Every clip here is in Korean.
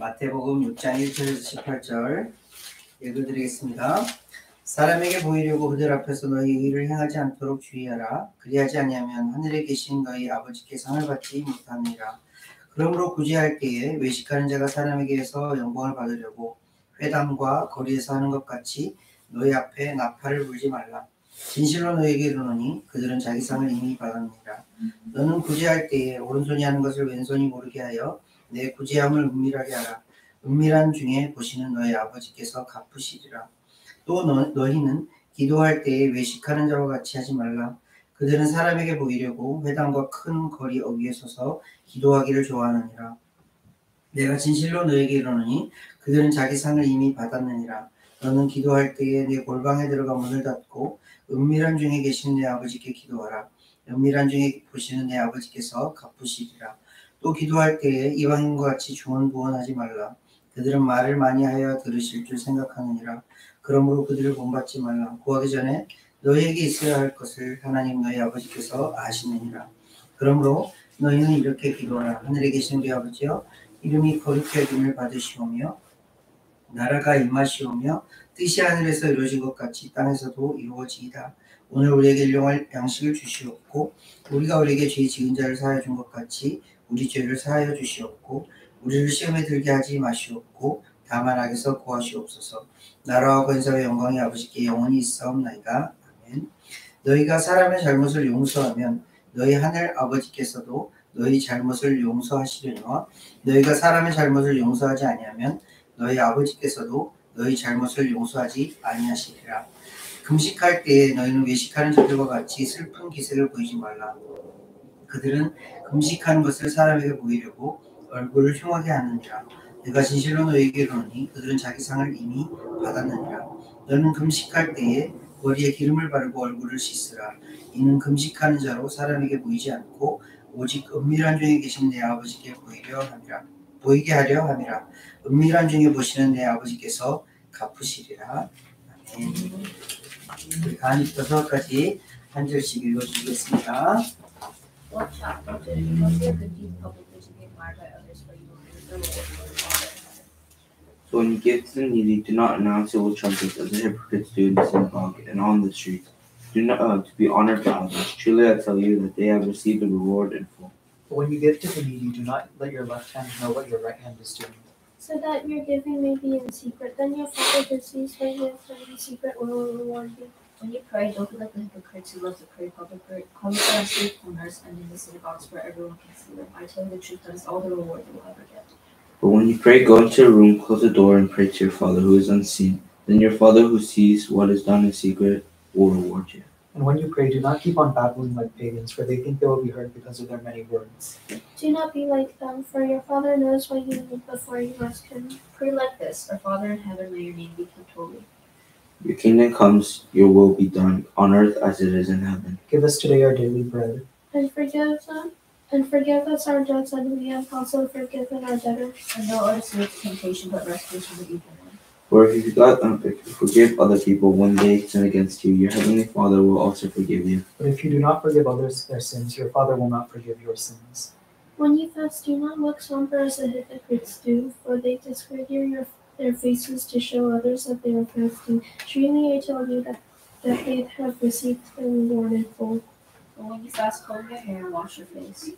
마태복음 6장 1절에서 18절 읽어드리겠습니다. 사람에게 보이려고 그들 앞에서 너희 의를 행하지 않도록 주의하라. 그리하지 아니하면 하늘에 계신 너희 아버지께 상을 받지 못하느니라. 그러므로 구제할 때에 외식하는 자가 사람에게서 영광을 받으려고 회당과 거리에서 하는 것 같이 너희 앞에 나팔을 불지 말라. 진실로 너희에게 이르노니 그들은 자기 상을 이미 받았느니라. 너는 구제할 때에 오른손이 하는 것을 왼손이 모르게 하여 내 구제함을 은밀하게 하라. 은밀한 중에 보시는 너희 아버지께서 갚으시리라. 또 너희는 기도할 때에 외식하는 자와 같이 하지 말라. 그들은 사람에게 보이려고 회당과 큰 거리 어귀에 서서 기도하기를 좋아하느니라. 내가 진실로 너희에게 이르노니 그들은 자기 상을 이미 받았느니라. 너는 기도할 때에 내 골방에 들어가 문을 닫고 은밀한 중에 계신 내 아버지께 기도하라. 은밀한 중에 보시는 내 아버지께서 갚으시리라. 또 기도할 때에 이방인과 같이 중언부언하지 말라. 그들은 말을 많이 하여 들으실 줄 생각하느니라. 그러므로 그들을 본받지 말라. 구하기 전에 너희에게 있어야 할 것을 하나님 너희 아버지께서 아시느니라. 그러므로 너희는 이렇게 기도하라. 하늘에 계신 우리 아버지여, 이름이 거룩히 여김을 받으시오며 나라가 임하시오며 뜻이 하늘에서 이루어진 것 같이 땅에서도 이루어지이다. 오늘 우리에게 일용할 양식을 주시옵고 우리가 우리에게 죄 지은 자를 사하여 준 것 같이 우리 죄를 사하여 주시옵고 우리를 시험에 들게 하지 마시옵고 다만 악에서 구하시옵소서. 나라와 권세와 영광이 아버지께 영원히 있사옵나이다. 아멘. 너희가 사람의 잘못을 용서하면 너희 하늘 아버지께서도 너희 잘못을 용서하시려니와 너희가 사람의 잘못을 용서하지 아니하면 너희 아버지께서도 너희 잘못을 용서하지 아니하시리라. 금식할 때에 너희는 외식하는 자들과 같이 슬픈 기색을 보이지 말라. 그들은 금식하는 것을 사람에게 보이려고 얼굴을 흉하게 하느니라. 내가 진실로 너희에게 이르노니 그들은 자기 상을 이미 받았느니라. 너는 금식할 때에 머리에 기름을 바르고 얼굴을 씻으라. 이는 금식하는 자로 사람에게 보이지 않고 오직 은밀한 중에 계신 내 아버지께 보이게 하려 함이라. 은밀한 중에 보시는 내 아버지께서 갚으시리라. 아멘. 우리 가은이부터 서까지 한 절씩 읽어주시겠습니다. What chapter did you must hear the deed publicly to be admired by others, but you will hear the Lord your Father. So when you give the needy, do not announce it with trumpets as the hypocrites do in the synagogue and on the streets, to be honored by others. Truly I tell you that they have received a reward in full. But when you give to the needy, do not let your left hand know what your right hand is doing, so that your giving may be in secret. Then your Father who sees what you have done in secret will reward you. When you pray, don't be like the hypocrites who love to pray publicly on street corners and in the synagogues where everyone can see them. I tell you the truth, that is all the reward they will ever get. But when you pray, go into a room, close the door, and pray to your Father who is unseen. Then your Father who sees what is done in secret will reward you. And when you pray, do not keep on babbling like pagans, for they think they will be heard because of their many words. Do not be like them, for your Father knows what you need before you ask him. Pray like this: Our Father in heaven, may your name be kept holy. Your kingdom comes, your will be done, on earth as it is in heaven. Give us today our daily bread. And forgive us our debts, and we have also forgiven our debtors. And don't let us into temptation, but rescue us from the evil one. For if you forgive other people when they sin against you, your heavenly Father will also forgive you. But if you do not forgive others their sins, your Father will not forgive your sins. When you fast, do not look somber as the hypocrites do, for they disfigure their faces to show others that they are fasting. Truly I tell you that they have received their reward in full. But when you fast, comb your hair and wash your face,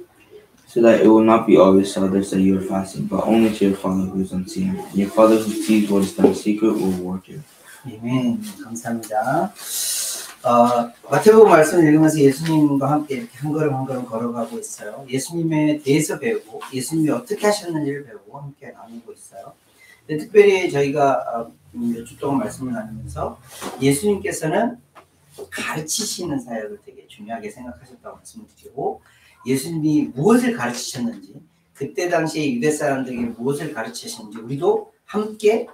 So that it will not be obvious to others that you are fasting, but only to your Father who is unseen. And your Father who sees what is done in secret will reward you. 아멘. 감사합니다. 마태복음 말씀을 읽으면서 예수님과 함께 이렇게 한 걸음 한 걸음 걸어가고 있어요. 예수님에 대해서 배우고 예수님이 어떻게 하셨는지를 배우고 함께 나누고 있어요. 근데 특별히 저희가 몇 주 동안 말씀을 나누면서 예수님께서는 가르치시는 사역을 되게 중요하게 생각하셨다고 말씀을 드리고, 예수님이 무엇을 가르치셨는지, 그때 당시에 유대 사람들에게 무엇을 가르치셨는지 우리도 함께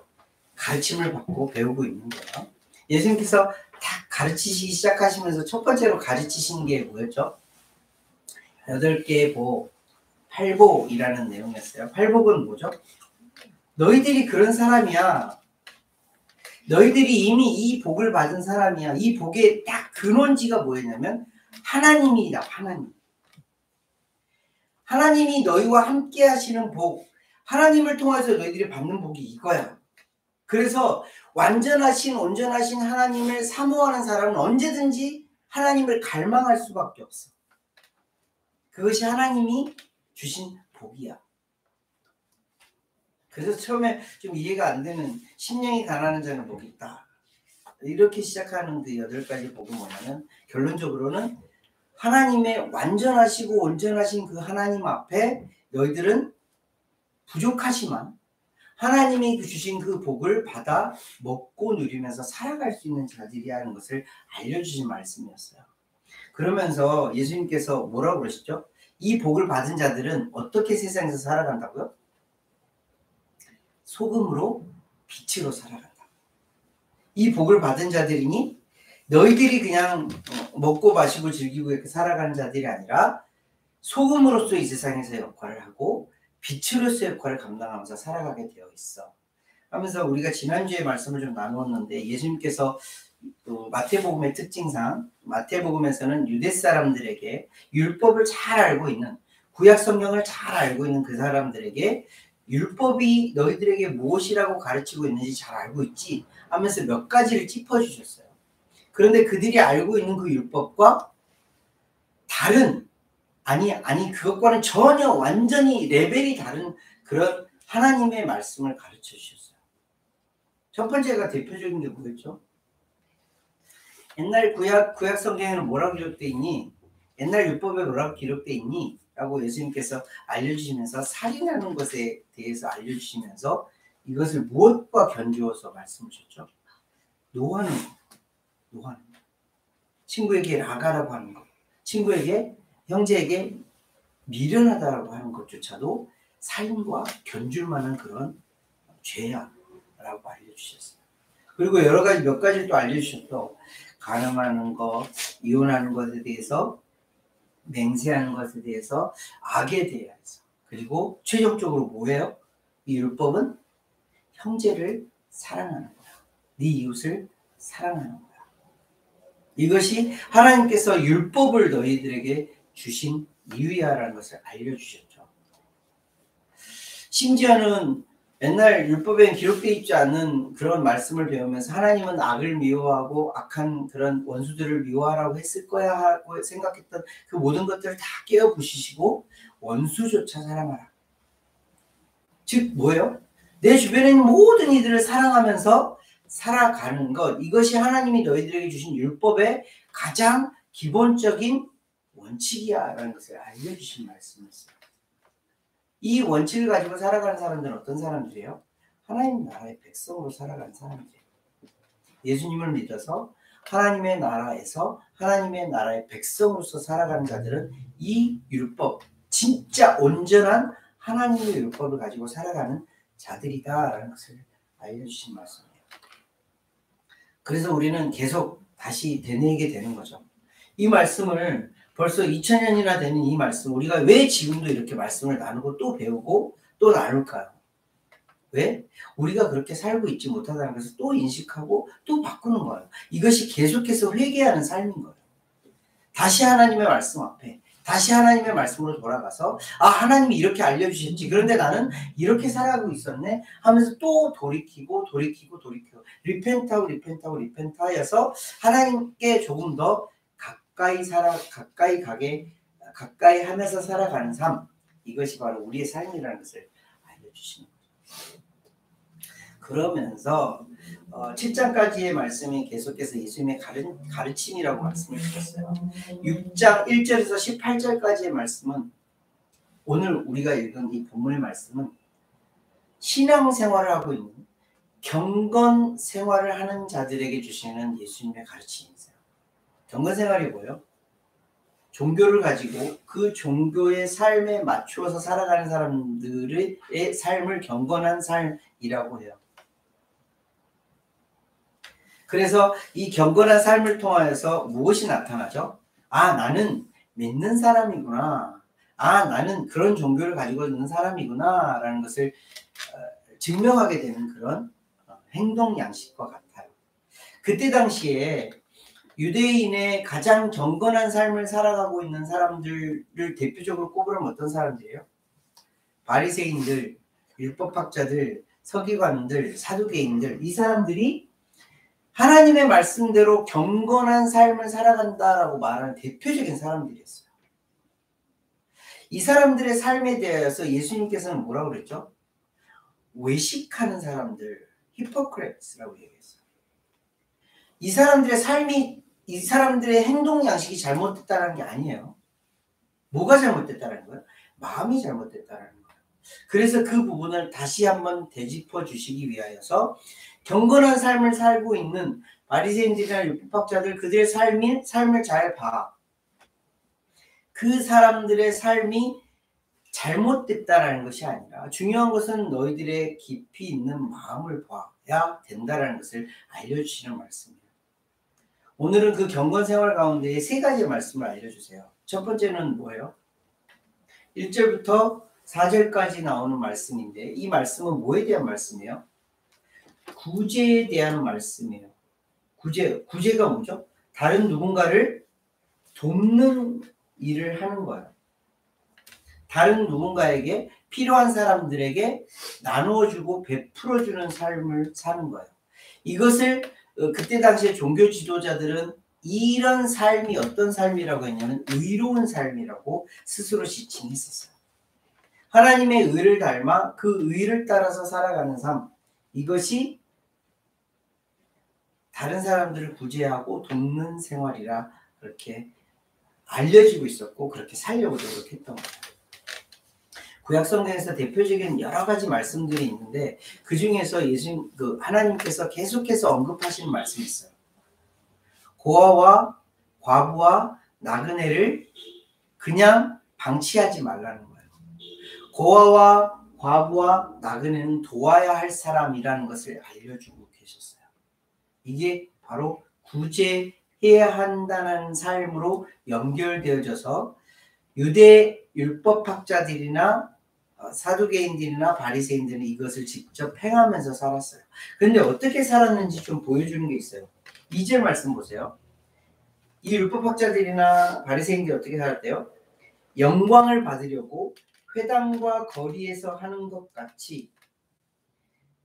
가르침을 받고 배우고 있는 거예요. 예수님께서 다 가르치시기 시작하시면서 첫 번째로 가르치신 게 뭐였죠? 8개의 복, 팔복이라는 내용이었어요. 팔복은 뭐죠? 너희들이 그런 사람이야. 너희들이 이미 이 복을 받은 사람이야. 이 복의 딱 근원지가 뭐였냐면 하나님이다. 하나님이 너희와 함께 하시는 복, 하나님을 통해서 너희들이 받는 복이 이거야. 그래서 완전하신 온전하신 하나님을 사모하는 사람은 언제든지 하나님을 갈망할 수밖에 없어. 그것이 하나님이 주신 복이야. 그래서 처음에 좀 이해가 안 되는 심령이 가난한 자는 복이 있다. 이렇게 시작하는 그 8가지 복은 뭐냐면 결론적으로는 하나님의 완전하시고 온전하신 그 하나님 앞에 너희들은 부족하지만 하나님이 주신 그 복을 받아 먹고 누리면서 살아갈 수 있는 자들이라는 것을 알려주신 말씀이었어요. 그러면서 예수님께서 뭐라고 그러셨죠? 이 복을 받은 자들은 어떻게 세상에서 살아간다고요? 소금으로 빛으로 살아간다. 이 복을 받은 자들이니 너희들이 그냥 먹고 마시고 즐기고 이렇게 살아가는 자들이 아니라 소금으로서 이 세상에서 역할을 하고 빛으로서 역할을 감당하면서 살아가게 되어 있어. 하면서 우리가 지난주에 말씀을 좀 나누었는데 예수님께서 또 마태복음의 특징상 마태복음에서는 유대 사람들에게 율법을 잘 알고 있는 구약 성경을 잘 알고 있는 그 사람들에게 율법이 너희들에게 무엇이라고 가르치고 있는지 잘 알고 있지 하면서 몇 가지를 짚어주셨어요. 그런데 그들이 알고 있는 그 율법과 다른 아니 그것과는 전혀 완전히 레벨이 다른 그런 하나님의 말씀을 가르쳐 주셨어요. 첫 번째가 대표적인 게 뭐였죠? 옛날 구약 성경에는 뭐라고 기록되어 있니? 옛날 율법에 뭐라고 기록되어 있니? 라고 예수님께서 알려주시면서 살인하는 것에 대해서 알려주시면서 이것을 무엇과 견주어서 말씀을 주셨죠? 노하는 거. 친구에게 라가라고 하는 것. 친구에게 형제에게 미련하다라고 하는 것조차도 살인과 견줄 만한 그런 죄야 라고 알려주셨어요. 그리고 여러 가지 몇 가지를 또 알려주셨죠. 간음하는 것, 이혼하는 것에 대해서 맹세하는 것에 대해서 악에 대해서 그리고 최종적으로 뭐예요? 이 율법은 형제를 사랑하는 거야. 네 이웃을 사랑하는 거야. 이것이 하나님께서 율법을 너희들에게 주신 이유야라는 것을 알려주셨죠. 심지어는 옛날 율법에 기록되어 있지 않은 그런 말씀을 배우면서 하나님은 악을 미워하고 악한 그런 원수들을 미워하라고 했을 거야 하고 생각했던 그 모든 것들을 다 깨어 부시시고 원수조차 사랑하라. 즉 뭐예요? 내 주변에 있는 모든 이들을 사랑하면서 살아가는 것, 이것이 하나님이 너희들에게 주신 율법의 가장 기본적인 원칙이야 라는 것을 알려주신 말씀이었어요. 이 원칙을 가지고 살아가는 사람들은 어떤 사람들이에요? 하나님 나라의 백성으로 살아가는 사람들이에요. 예수님을 믿어서 하나님의 나라에서 하나님의 나라의 백성으로서 살아가는 자들은 이 율법, 진짜 온전한 하나님의 율법을 가지고 살아가는 자들이다라는 것을 알려주신 말씀이에요. 그래서 우리는 계속 다시 되뇌이게 되는 거죠. 이 말씀을 벌써 2000년이나 되는 이 말씀, 우리가 왜 지금도 이렇게 말씀을 나누고 또 배우고 또 나눌까요? 왜? 우리가 그렇게 살고 있지 못하다는 것을 또 인식하고 또 바꾸는 거예요. 이것이 계속해서 회개하는 삶인 거예요. 다시 하나님의 말씀 앞에, 다시 하나님의 말씀으로 돌아가서 하나님이 이렇게 알려주셨지. 그런데 나는 이렇게 살아가고 있었네 하면서 또 돌이키고 리펜트하여서 하나님께 조금 더 가까이 하면서 살아가는 삶, 이것이 바로 우리의 삶이라는 것을 알려주시는 거죠. 그러면서 7장까지의 말씀이 계속해서 예수님의 가르침이라고 말씀을 주셨어요. 6장 1절에서 18절까지의 말씀은 오늘 우리가 읽은 이 본문의 말씀은 신앙생활을 하고 있는 경건 생활을 하는 자들에게 주시는 예수님의 가르침이세요. 경건생활이 뭐예요? 종교를 가지고 그 종교의 삶에 맞추어서 살아가는 사람들의 삶을 경건한 삶이라고 해요. 그래서 이 경건한 삶을 통하여서 무엇이 나타나죠? 나는 믿는 사람이구나. 나는 그런 종교를 가지고 있는 사람이구나 라는 것을 증명하게 되는 그런 행동 양식과 같아요. 그때 당시에 유대인의 가장 경건한 삶을 살아가고 있는 사람들을 대표적으로 꼽으면 어떤 사람들이에요? 바리새인들, 율법학자들, 서기관들, 사두개인들 이 사람들이 하나님의 말씀대로 경건한 삶을 살아간다라고 말하는 대표적인 사람들이었어요. 이 사람들의 삶에 대하여서 예수님께서는 뭐라고 그랬죠? 외식하는 사람들, 히포크레트라고 얘기했어요. 이 사람들의 삶이, 이 사람들의 행동 양식이 잘못됐다는 게 아니에요. 뭐가 잘못됐다는 거예요? 마음이 잘못됐다는 거예요. 그래서 그 부분을 다시 한번 되짚어 주시기 위하여서 경건한 삶을 살고 있는 바리새인들이나 율법학자들 그들의 삶을 잘 봐. 그 사람들의 삶이 잘못됐다라는 것이 아니라 중요한 것은 너희들의 깊이 있는 마음을 봐야 된다라는 것을 알려주시는 말씀이에요. 오늘은 그 경건 생활 가운데 세 가지 말씀을 알려주세요. 첫 번째는 뭐예요? 1절부터 4절까지 나오는 말씀인데 이 말씀은 뭐에 대한 말씀이에요? 구제에 대한 말씀이에요. 구제가 뭐죠? 다른 누군가를 돕는 일을 하는 거예요. 다른 누군가에게 필요한 사람들에게 나누어주고 베풀어주는 삶을 사는 거예요. 이것을 그때 당시에 종교 지도자들은 이런 삶이 어떤 삶이라고 했냐면 의로운 삶이라고 스스로 지칭했었어요. 하나님의 의를 닮아 그 의를 따라서 살아가는 삶, 이것이 다른 사람들을 구제하고 돕는 생활이라 그렇게 알려지고 있었고 그렇게 살려고 노력했던 거예요. 구약성경에서 대표적인 여러 가지 말씀들이 있는데 그 중에서 하나님께서 계속해서 언급하시는 말씀이 있어요. 고아와 과부와 나그네를 그냥 방치하지 말라는 거예요. 고아와 과부와 나그네는 도와야 할 사람이라는 것을 알려주고 계셨어요. 이게 바로 구제해야 한다는 삶으로 연결되어져서 유대 율법학자들이나 사두개인들이나 바리새인들은 이것을 직접 행하면서 살았어요. 그런데 어떻게 살았는지 좀 보여주는 게 있어요. 2절 말씀 보세요. 이 율법학자들이나 바리새인들이 어떻게 살았대요? 영광을 받으려고 회당과 거리에서 하는 것 같이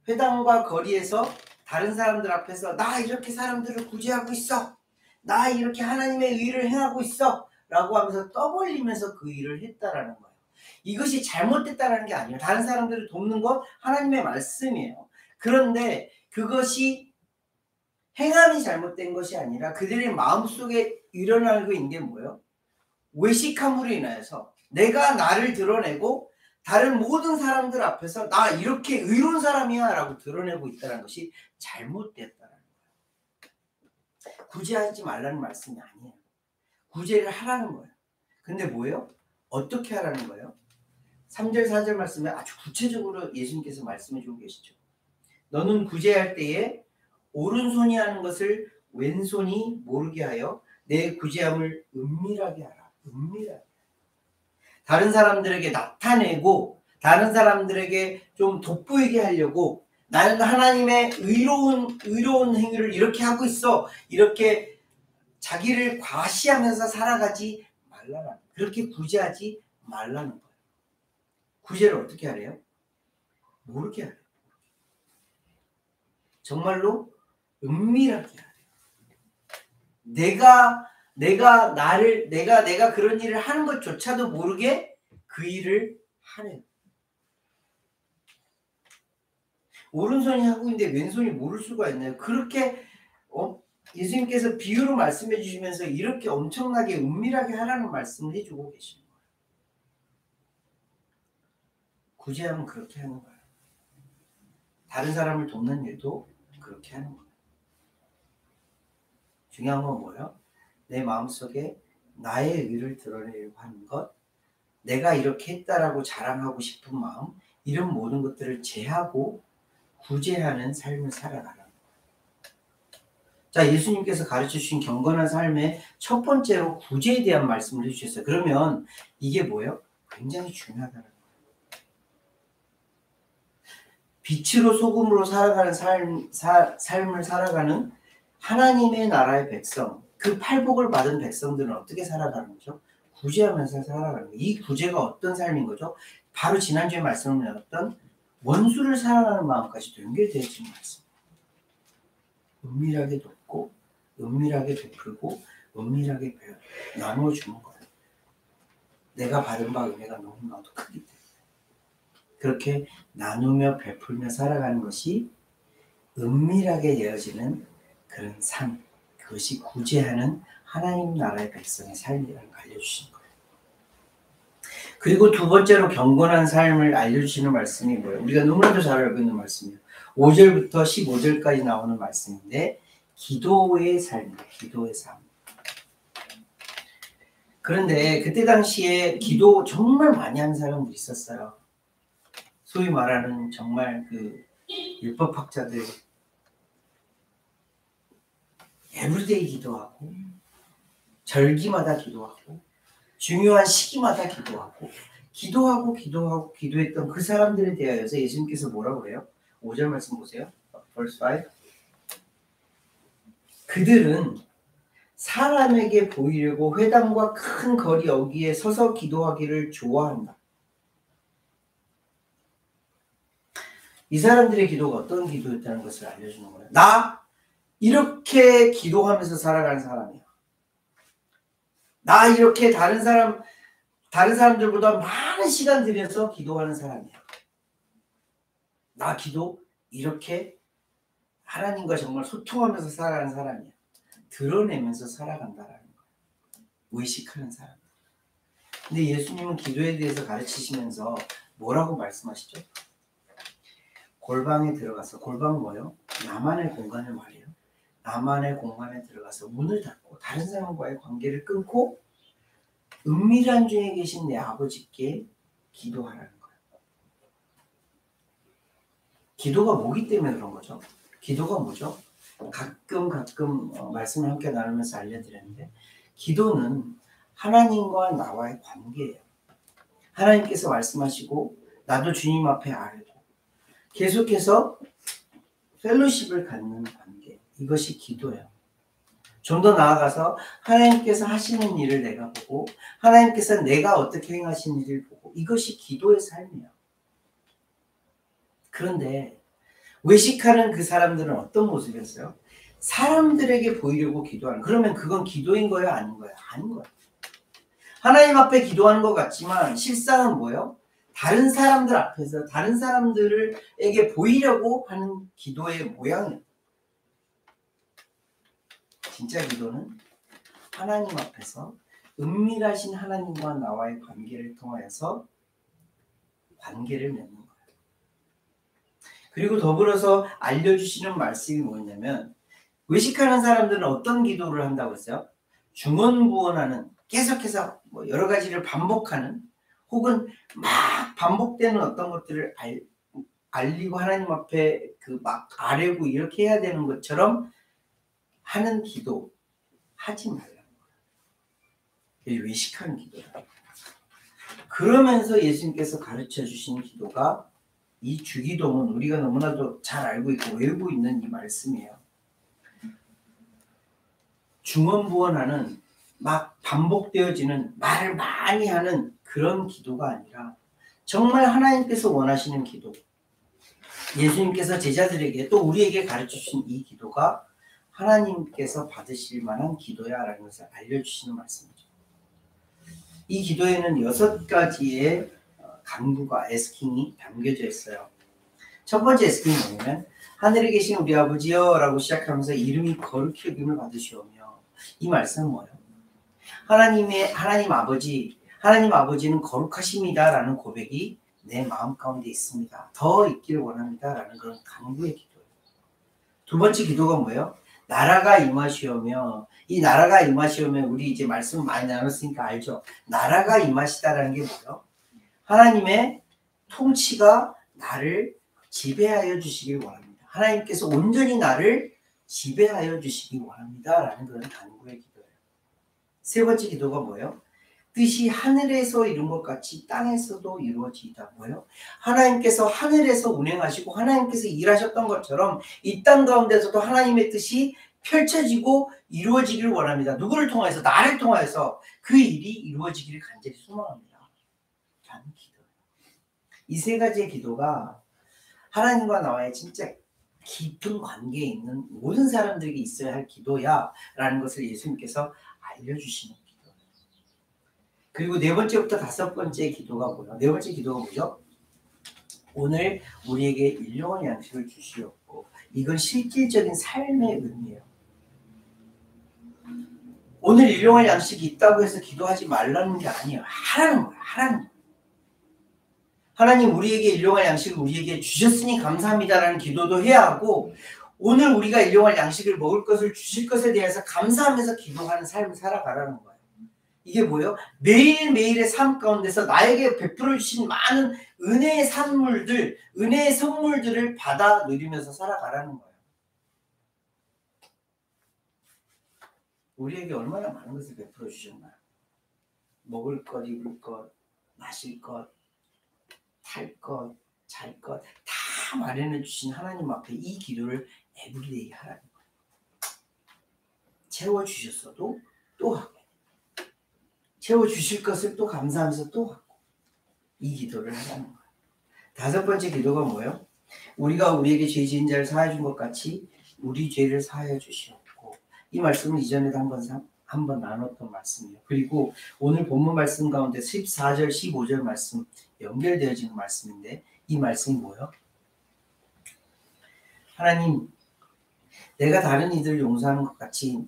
회당과 거리에서 다른 사람들 앞에서 나 이렇게 사람들을 구제하고 있어. 나 이렇게 하나님의 의를 행하고 있어. 라고 하면서 떠벌리면서 그 일을 했다라는 거예요. 이것이 잘못됐다는 게 아니에요. 다른 사람들을 돕는 건 하나님의 말씀이에요. 그런데 그것이 행함이 잘못된 것이 아니라 그들의 마음속에 일어나고 있는 게 뭐예요? 외식함으로 인하여서 내가 나를 드러내고 다른 모든 사람들 앞에서 나 이렇게 의로운 사람이야 라고 드러내고 있다는 것이 잘못됐다는 거예요. 구제하지 말라는 말씀이 아니에요. 구제를 하라는 거예요. 근데 뭐예요? 어떻게 하라는 거예요? 3절 4절 말씀에 아주 구체적으로 예수님께서 말씀해 주고 계시죠. 너는 구제할 때에 오른손이 하는 것을 왼손이 모르게 하여 내 구제함을 은밀하게 하라. 은밀하게. 다른 사람들에게 나타내고 다른 사람들에게 좀 돋보이게 하려고 나는 하나님의 의로운 행위를 이렇게 하고 있어. 이렇게 자기를 과시하면서 살아가지 말라는, 그렇게 구제하지 말라는 거예요. 구제를 어떻게 하래요? 모르게 하래요. 정말로 은밀하게 하래요. 내가 그런 일을 하는 것조차도 모르게 그 일을 하래요. 오른손이 하고 있는데 왼손이 모를 수가 있나요? 그렇게 예수님께서 비유로 말씀해 주시면서 이렇게 엄청나게 은밀하게 하라는 말씀을 해주고 계시는 거예요. 구제하면 그렇게 하는 거예요. 다른 사람을 돕는 일도 그렇게 하는 거예요. 중요한 건 뭐예요? 내 마음속에 나의 의를 드러내려고 하는 것, 내가 이렇게 했다라고 자랑하고 싶은 마음, 이런 모든 것들을 제하고 구제하는 삶을 살아가라. 자, 예수님께서 가르쳐 주신 경건한 삶의 첫 번째로 구제에 대한 말씀을 해주셨어요. 그러면 이게 뭐예요? 굉장히 중요하다는 거예요. 빛으로 소금으로 살아가는 삶을 살아가는 하나님의 나라의 백성, 그 팔복을 받은 백성들은 어떻게 살아가는 거죠? 구제하면서 살아가는 거예요. 이 구제가 어떤 삶인 거죠? 바로 지난주에 말씀을 나눴던 원수를 사랑하는 마음까지도 연결되어지는 말씀. 은밀하게 돕고 은밀하게 베풀고 은밀하게 나눠주는 거예요. 내가 받은 바 은혜가 너무나도 크기 때문에 그렇게 나누며 베풀며 살아가는 것이 은밀하게 되어지는 그런 삶, 그것이 구제하는 하나님 나라의 백성의 삶이라는 걸 알려주시는 거예요. 그리고 두 번째로 경건한 삶을 알려주시는 말씀이 뭐예요? 우리가 너무나도 잘 알고 있는 말씀이에요. 5절부터 15절까지 나오는 말씀인데 기도의 삶이에요. 기도의 삶. 그런데 그때 당시에 기도 정말 많이 하는 사람들이 있었어요. 소위 말하는 정말 그 율법학자들 에브리데이 기도하고 절기마다 기도하고 중요한 시기마다 기도했던 그 사람들에 대하여서 예수님께서 뭐라고 그래요? 5절 말씀 보세요. verse 5. 그들은 사람에게 보이려고 회당과 큰 거리 여기에 서서 기도하기를 좋아한다. 이 사람들의 기도가 어떤 기도였다는 것을 알려주는 거예요. 나 이렇게 기도하면서 살아가는 사람이야. 나 이렇게 다른 사람들보다 많은 시간 들여서 기도하는 사람이야. 나 기도 이렇게 하나님과 정말 소통하면서 살아가는 사람이야. 드러내면서 살아간다라는 거예요. 의식하는 사람. 근데 예수님은 기도에 대해서 가르치시면서 뭐라고 말씀하시죠? 골방에 들어가서, 골방은 뭐예요? 나만의 공간을 말해요. 나만의 공간에 들어가서 문을 닫고 다른 사람과의 관계를 끊고 은밀한 중에 계신 내 아버지께 기도하라는 거예요. 기도가 뭐기 때문에 그런 거죠? 기도가 뭐죠? 가끔 말씀을 함께 나누면서 알려드렸는데 기도는 하나님과 나와의 관계예요. 하나님께서 말씀하시고 나도 주님 앞에 아뢰고 계속해서 펠로십을 갖는 관계, 이것이 기도예요. 좀 더 나아가서 하나님께서 하시는 일을 내가 보고 하나님께서 내가 어떻게 행하신 일을 보고 이것이 기도의 삶이에요. 그런데 외식하는 그 사람들은 어떤 모습이었어요? 사람들에게 보이려고 기도하는. 그러면 그건 기도인 거예요? 아닌 거예요? 아닌 거예요. 하나님 앞에 기도하는 것 같지만 실상은 뭐예요? 다른 사람들 앞에서 다른 사람들에게 보이려고 하는 기도의 모양이에요. 진짜 기도는 하나님 앞에서 은밀하신 하나님과 나와의 관계를 통하여서 관계를 맺는 거예요. 그리고 더불어서 알려주시는 말씀이 뭐냐면 외식하는 사람들은 어떤 기도를 한다고 했어요? 중언부언하는, 계속해서 뭐 여러 가지를 반복하는 혹은 막 반복되는 어떤 것들을 알리고 하나님 앞에 그 막 아뢰고 이렇게 해야 되는 것처럼 하는 기도 하지 말라는 거예요. 외식하는 기도예요. 그러면서 예수님께서 가르쳐 주신 기도가 이 주기도문, 우리가 너무나도 잘 알고 있고 외우고 있는 이 말씀이에요. 중언부언하는 막 반복되어지는 말을 많이 하는 그런 기도가 아니라 정말 하나님께서 원하시는 기도, 예수님께서 제자들에게 또 우리에게 가르쳐 주신 이 기도가 하나님께서 받으실 만한 기도야라는 것을 알려주시는 말씀이죠. 이 기도에는 6가지의 간구가 애스킹이 담겨져 있어요. 첫 번째 애스킹이 뭐냐면 하늘에 계신 우리 아버지여 라고 시작하면서 이름이 거룩히 여김을 받으시오며, 이 말씀은 뭐예요? 하나님 아버지는 거룩하십니다 라는 고백이 내 마음 가운데 있습니다. 더 있기를 원합니다 라는 그런 간구의 기도예요. 두 번째 기도가 뭐예요? 나라가 임하시오며, 이 나라가 임하시오며 우리 이제 말씀 많이 나눴으니까 알죠? 나라가 임하시다라는 게 뭐예요? 하나님의 통치가 나를 지배하여 주시길 원합니다. 하나님께서 온전히 나를 지배하여 주시길 원합니다 라는 그런 간구의 기도예요. 세 번째 기도가 뭐예요? 뜻이 하늘에서 이룬 것 같이 땅에서도 이루어지이다. 뭐예요? 하나님께서 하늘에서 운행하시고 하나님께서 일하셨던 것처럼 이 땅 가운데서도 하나님의 뜻이 펼쳐지고 이루어지기를 원합니다. 누구를 통해서? 나를 통해서 그 일이 이루어지기를 간절히 소망합니다. 라는 기도예요. 이 세 가지의 기도가 하나님과 나와의 진짜 깊은 관계에 있는 모든 사람들에게 있어야 할 기도야 라는 것을 예수님께서 알려주시는 기도예요. 그리고 네 번째부터 다섯 번째 기도가 뭐야? 네 번째 기도가 뭐죠? 오늘 우리에게 일용할 양식을 주시옵고, 이건 실질적인 삶의 의미예요. 오늘 일용할 양식이 있다고 해서 기도하지 말라는 게 아니에요. 하라는 거예요. 하라는 거예요. 하나님 우리에게 일용할 양식을 우리에게 주셨으니 감사합니다라는 기도도 해야 하고, 오늘 우리가 일용할 양식을 먹을 것을 주실 것에 대해서 감사하면서 기도하는 삶을 살아가라는 거예요. 이게 뭐예요? 매일매일의 삶 가운데서 나에게 베풀어 주신 많은 은혜의 산물들, 은혜의 선물들을 받아 누리면서 살아가라는 거예요. 우리에게 얼마나 많은 것을 베풀어 주셨나요? 먹을 것, 입을 것, 마실 것, 탈 것, 잘 것 다 마련해 주신 하나님 앞에 이 기도를 에브리데이 하라는 거예요. 채워주셨어도 또 하고, 채워주실 것을 또 감사하면서 또 하고, 이 기도를 하라는 거예요. 다섯 번째 기도가 뭐예요? 우리가 우리에게 죄 지은 자를 사하여 준 것 같이 우리 죄를 사하여 주시옵고. 이 말씀은 이전에도 한번 나눴던 말씀이에요. 그리고 오늘 본문 말씀 가운데 14절, 15절 말씀 연결되어지는 말씀인데, 이 말씀이 뭐예요? 하나님, 내가 다른 이들을 용서하는 것 같이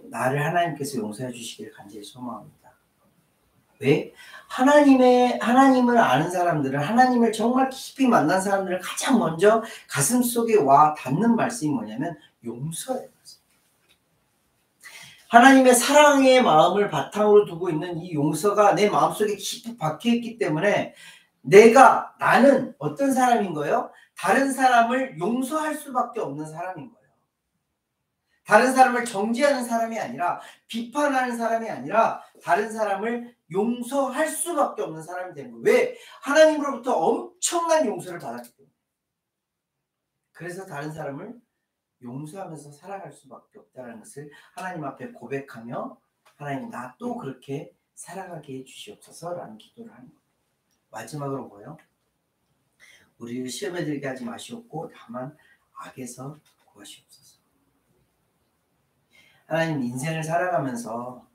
나를 하나님께서 용서해 주시기를 간절히 소망합니다. 왜? 하나님을 아는 사람들은, 하나님을 정말 깊이 만난 사람들은 가장 먼저 가슴 속에 와 닿는 말씀이 뭐냐면 용서예요. 하나님의 사랑의 마음을 바탕으로 두고 있는 이 용서가 내 마음속에 깊이 박혀있기 때문에 나는 어떤 사람인 거예요? 다른 사람을 용서할 수밖에 없는 사람인 거예요. 다른 사람을 정죄하는 사람이 아니라, 비판하는 사람이 아니라 다른 사람을 용서할 수밖에 없는 사람이 되는 거예요. 왜? 하나님으로부터 엄청난 용서를 받았기 때문에. 그래서 다른 사람을 용서하면서 살아갈 수밖에 없다는 것을 하나님 앞에 고백하며, 하나님 나 또 그렇게 살아가게 해주시옵소서라는 기도를 하는 거예요. 마지막으로 뭐예요? 우리를 시험에 들게 하지 마시옵고 다만 악에서 구하시옵소서. 하나님, 인생을 살아가면서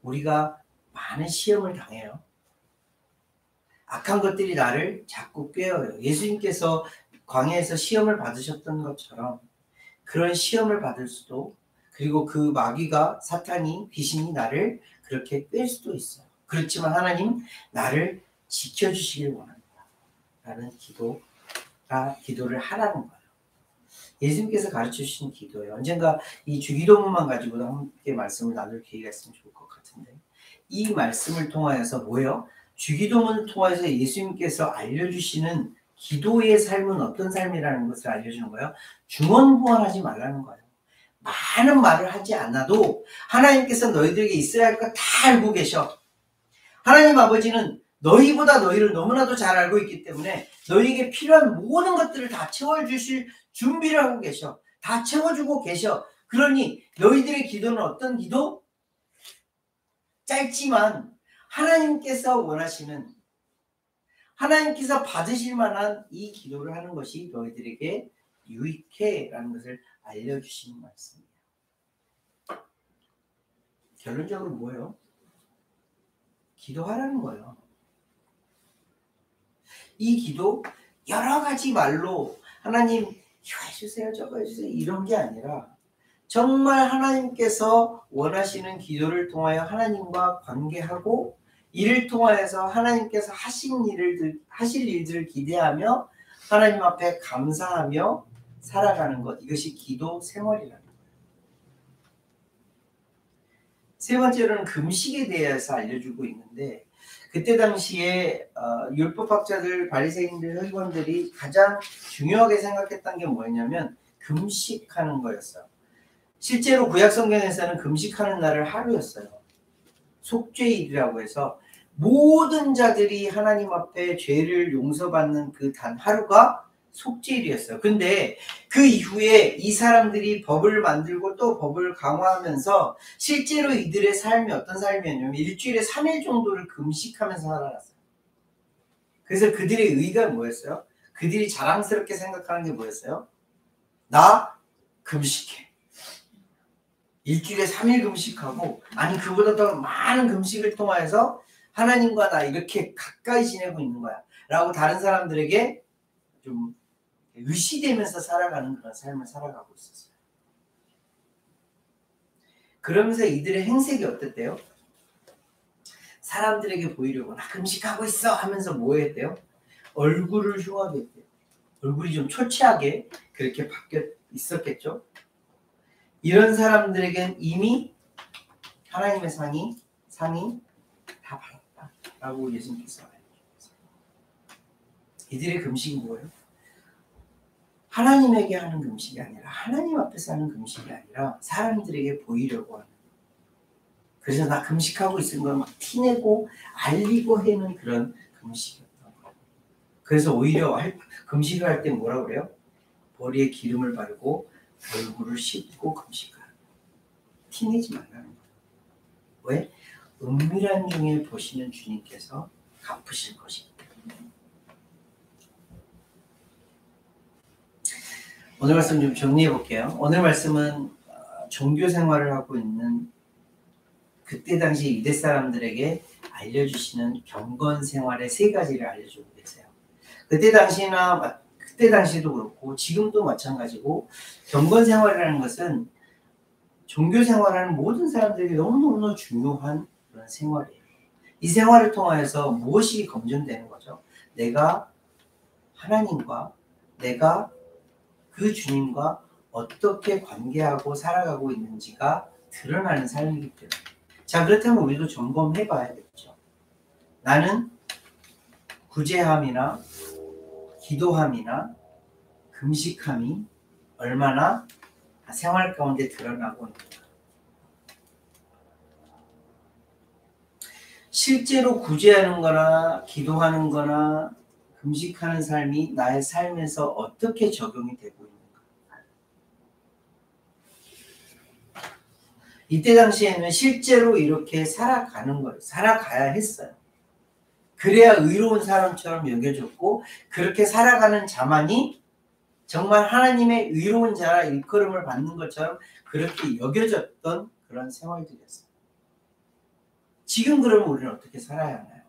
우리가 많은 시험을 당해요. 악한 것들이 나를 자꾸 꾀어요. 예수님께서 광야에서 시험을 받으셨던 것처럼 그런 시험을 받을 수도, 그리고 그 마귀가, 사탄이, 귀신이 나를 그렇게 꿰 수도 있어요. 그렇지만 하나님, 나를 지켜주시길 원합니다 라는 기도를 하라는 거예요. 예수님께서 가르쳐 주신 기도예요. 언젠가 이 주기도문만 가지고도 함께 말씀을 나눌 기회가 있으면 좋을 것 같은데, 이 말씀을 통하여서 뭐예요? 주기도문을 통해서 예수님께서 알려주시는 기도의 삶은 어떤 삶이라는 것을 알려주는 거예요. 중언부언하지 말라는 거예요. 많은 말을 하지 않아도 하나님께서 너희들에게 있어야 할 것 다 알고 계셔. 하나님 아버지는 너희보다 너희를 너무나도 잘 알고 있기 때문에 너희에게 필요한 모든 것들을 다 채워주실 준비를 하고 계셔. 다 채워주고 계셔. 그러니 너희들의 기도는 어떤 기도? 짧지만 하나님께서 원하시는, 하나님께서 받으실 만한 이 기도를 하는 것이 너희들에게 유익해 라는 것을 알려주시는 말씀이에요. 결론적으로 뭐예요? 기도하라는 거예요. 이 기도 여러 가지 말로 하나님 이거 해주세요, 저거 해주세요 이런 게 아니라, 정말 하나님께서 원하시는 기도를 통하여 하나님과 관계하고, 이를 통하여서 하나님께서 하실 일들을 기대하며 하나님 앞에 감사하며 살아가는 것, 이것이 기도 생활이라는 거예요. 세 번째로는 금식에 대해서 알려주고 있는데, 그때 당시에 율법학자들, 바리새인들, 서기관들이 가장 중요하게 생각했던 게 뭐였냐면 금식하는 거였어요. 실제로 구약성경에서는 금식하는 날을 하루였어요. 속죄일이라고 해서 모든 자들이 하나님 앞에 죄를 용서받는 그 단 하루가 속죄일이었어요. 근데 그 이후에 이 사람들이 법을 만들고 또 법을 강화하면서 실제로 이들의 삶이 어떤 삶이었냐면 일주일에 3일 정도를 금식하면서 살아갔어요. 그래서 그들의 의의가 뭐였어요? 그들이 자랑스럽게 생각하는 게 뭐였어요? 나 금식해. 일주일에 3일 금식하고, 아니 그보다 더 많은 금식을 통하여서 하나님과 나 이렇게 가까이 지내고 있는 거야 라고 다른 사람들에게 좀 의시되면서 살아가는 그런 삶을 살아가고 있었어요. 그러면서 이들의 행색이 어땠대요? 사람들에게 보이려고 나 금식하고 있어 하면서 뭐 했대요? 얼굴을 흉하게 했대요. 얼굴이 좀 초췌하게 그렇게 바뀌어 있었겠죠. 이런 사람들에겐 이미 하나님의 상이 다 받았다라고 예수님께서 알려주셨어요. 이들의 금식이 뭐예요? 하나님에게 하는 금식이 아니라 하나님 앞에서 하는 금식이 아니라 사람들에게 보이려고 하는. 그래서 나 금식하고 있는 걸 막 티내고 알리고 하는 그런 금식이었던 거예요. 그래서 오히려 금식을 할 때 뭐라 그래요? 머리에 기름을 바르고 얼굴을 씻고 금식하는 거예요. 티내지 말라는 거예요. 왜? 은밀한 중에 보시는 주님께서 갚으실 것이기 때문에. 오늘 말씀 좀 정리해 볼게요. 오늘 말씀은 종교 생활을 하고 있는 그때 당시 유대 사람들에게 알려주시는 경건 생활의 3가지를 알려주고 계세요. 그때 당시도 그렇고 지금도 마찬가지고 경건 생활이라는 것은 종교 생활하는 모든 사람들에게 너무너무 중요한 그런 생활이에요. 이 생활을 통하여서 무엇이 검증되는 거죠? 내가 하나님과 내가 그 주님과 어떻게 관계하고 살아가고 있는지가 드러나는 삶이기 때문에. 자, 그렇다면 우리도 점검해 봐야겠죠. 나는 구제함이나 기도함이나 금식함이 얼마나 생활 가운데 드러나고 있는가. 실제로 구제하는 거나 기도하는 거나 금식하는 삶이 나의 삶에서 어떻게 적용이 되고 있는가. 이때 당시에는 실제로 이렇게 살아가는 거예요. 살아가야 했어요. 그래야 의로운 사람처럼 여겨졌고 그렇게 살아가는 자만이 정말 하나님의 의로운 자라 일컬음을 받는 것처럼 그렇게 여겨졌던 그런 생활들이었어요. 지금 그러면 우리는 어떻게 살아야 하나요?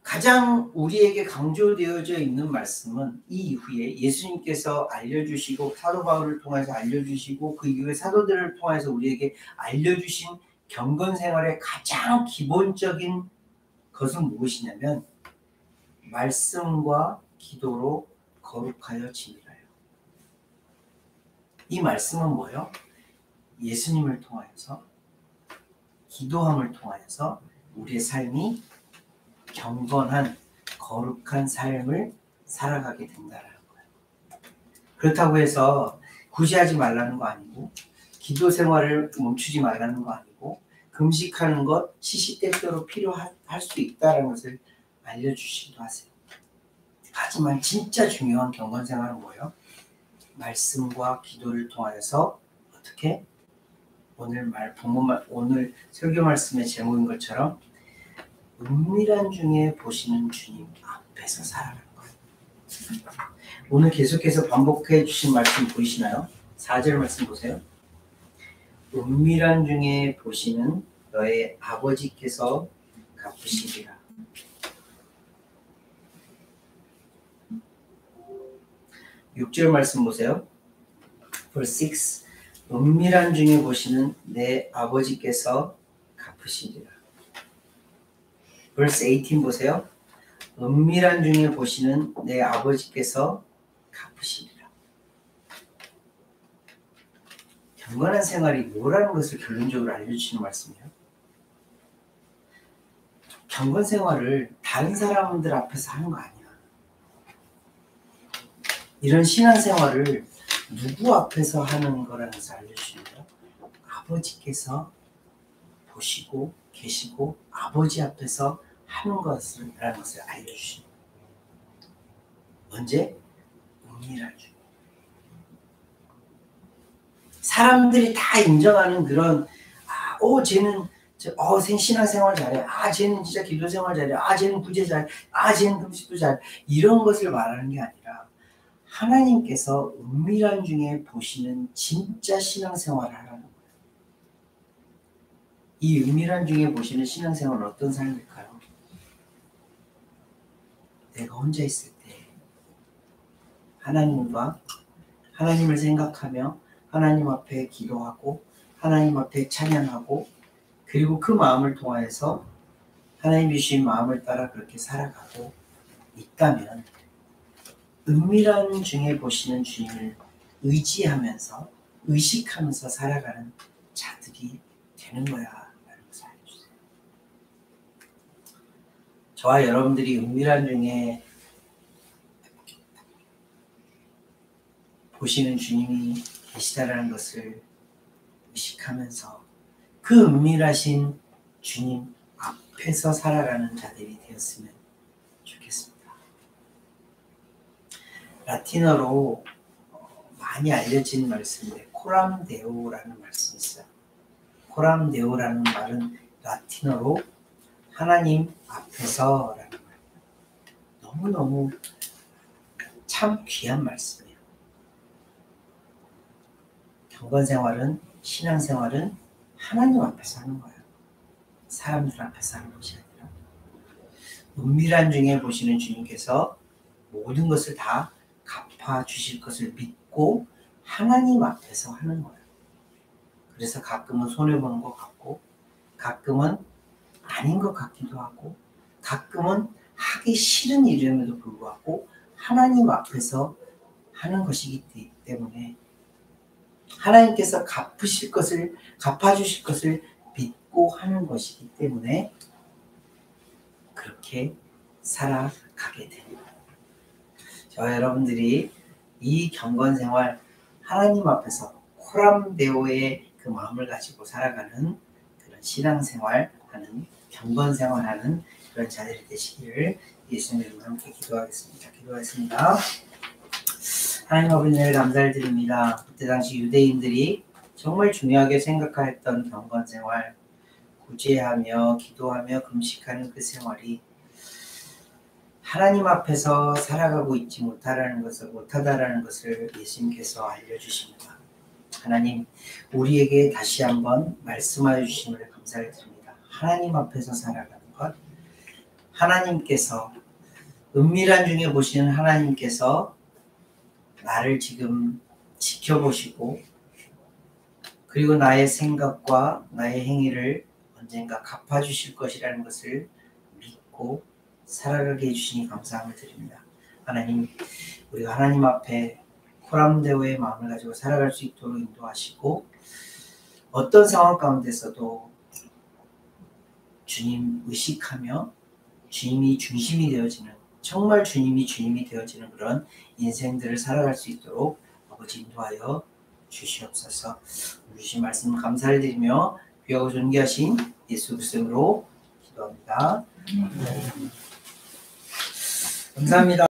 가장 우리에게 강조되어져 있는 말씀은 이 이후에 예수님께서 알려주시고 사도 바울을 통해서 알려주시고 그 이후에 사도들을 통해서 우리에게 알려주신 경건 생활의 가장 기본적인 것은 무엇이냐면 말씀과 기도로 거룩하여 지니라요. 이 말씀은 뭐예요? 예수님을 통하여서 기도함을 통하여서 우리의 삶이 경건한 거룩한 삶을 살아가게 된다는 거예요. 그렇다고 해서 구제하지 말라는 거 아니고 기도 생활을 멈추지 말라는 거 아니고 금식하는 것 시시때때로 필요할 수 있다는 것을 알려주시기도 하세요. 하지만 진짜 중요한 경건 생활은 뭐예요? 말씀과 기도를 통하여서 어떻게 오늘 설교 말씀의 제목인 것처럼 은밀한 중에 보시는 주님 앞에서 살아가는 거예요. 오늘 계속해서 반복해 주신 말씀 보이시나요? 4절 말씀 보세요. 은밀한 중에 보시는 너의 아버지께서 갚으시리라. 6절 말씀 보세요. verse 6. 은밀한 중에 보시는 내 아버지께서 갚으시리라. verse 18 보세요. 은밀한 중에 보시는 내 아버지께서 갚으시리라. 경건한 생활이 뭐라는 것을 결론적으로 알려주시는 말씀이에요. 경건 생활을 다른 사람들 앞에서 하는 거 아니야. 이런 신앙생활을 누구 앞에서 하는 거라는 것을 알려주시는 거예요. 아버지께서 보시고 계시고 아버지 앞에서 하는 것이라는 것을 알려주시는 거예요. 언제? 은밀한 중. 사람들이 다 인정하는 그런 쟤는 신앙생활 잘해. 쟤는 진짜 기도생활 잘해. 쟤는 구제 잘해. 쟤는 금식도 잘해. 이런 것을 말하는 게 아니라 하나님께서 은밀한 중에 보시는 진짜 신앙생활을 하라는 거예요. 이 은밀한 중에 보시는 신앙생활은 어떤 삶일까요? 내가 혼자 있을 때 하나님을 생각하며 하나님 앞에 기도하고 하나님 앞에 찬양하고 그리고 그 마음을 통하여서 하나님 주신 마음을 따라 그렇게 살아가고 있다면 은밀한 중에 보시는 주님을 의지하면서 의식하면서 살아가는 자들이 되는 거야 라는 것을 알려주세요. 저와 여러분들이 은밀한 중에 보시는 주님이 계시다라는 것을 의식하면서 그 은밀하신 주님 앞에서 살아가는 자들이 되었으면 좋겠습니다. 라틴어로 많이 알려진 말씀인데 코람데오라는 말씀이 있어요. 코람데오라는 말은 라틴어로 하나님 앞에서 라는 말이에요. 너무너무 참 귀한 말씀이에요. 경건생활은 신앙생활은 하나님 앞에서 하는 거예요. 사람들 앞에서 하는 것이 아니라 은밀한 중에 보시는 주님께서 모든 것을 다 갚아주실 것을 믿고 하나님 앞에서 하는 거예요. 그래서 가끔은 손해보는 것 같고 가끔은 아닌 것 같기도 하고 가끔은 하기 싫은 일임에도 불구하고 하나님 앞에서 하는 것이기 때문에 하나님께서 갚아주실 것을 믿고 하는 것이기 때문에 그렇게 살아가게 됩니다. 저와 여러분들이 이 경건생활 하나님 앞에서 코람데오의 그 마음을 가지고 살아가는 그런 신앙생활하는 경건생활하는 그런 자들이 되시기를 예수님의 이름으로 함께 기도하겠습니다. 기도하겠습니다. 하나님 아버지 감사를 드립니다. 그때 당시 유대인들이 정말 중요하게 생각하였던 경건생활, 구제하며 기도하며 금식하는 그 생활이 하나님 앞에서 살아가고 있지 못하다라는 것을 예수님께서 알려주십니다. 하나님, 우리에게 다시 한번 말씀하여 주심을 감사를 드립니다. 하나님 앞에서 살아가는 것, 하나님께서 은밀한 중에 보시는 하나님께서 나를 지금 지켜보시고 그리고 나의 생각과 나의 행위를 언젠가 갚아주실 것이라는 것을 믿고 살아가게 해주시니 감사함을 드립니다. 하나님, 우리가 하나님 앞에 코람데오의 마음을 가지고 살아갈 수 있도록 인도하시고 어떤 상황 가운데서도 주님 의식하며 주님이 중심이 되어지는 정말 주님이 되어지는 그런 인생들을 살아갈 수 있도록 아버지 인도하여 주시옵소서. 주신 말씀 감사를 드리며 귀하고 존귀하신 예수 그리스도로 기도합니다. 감사합니다.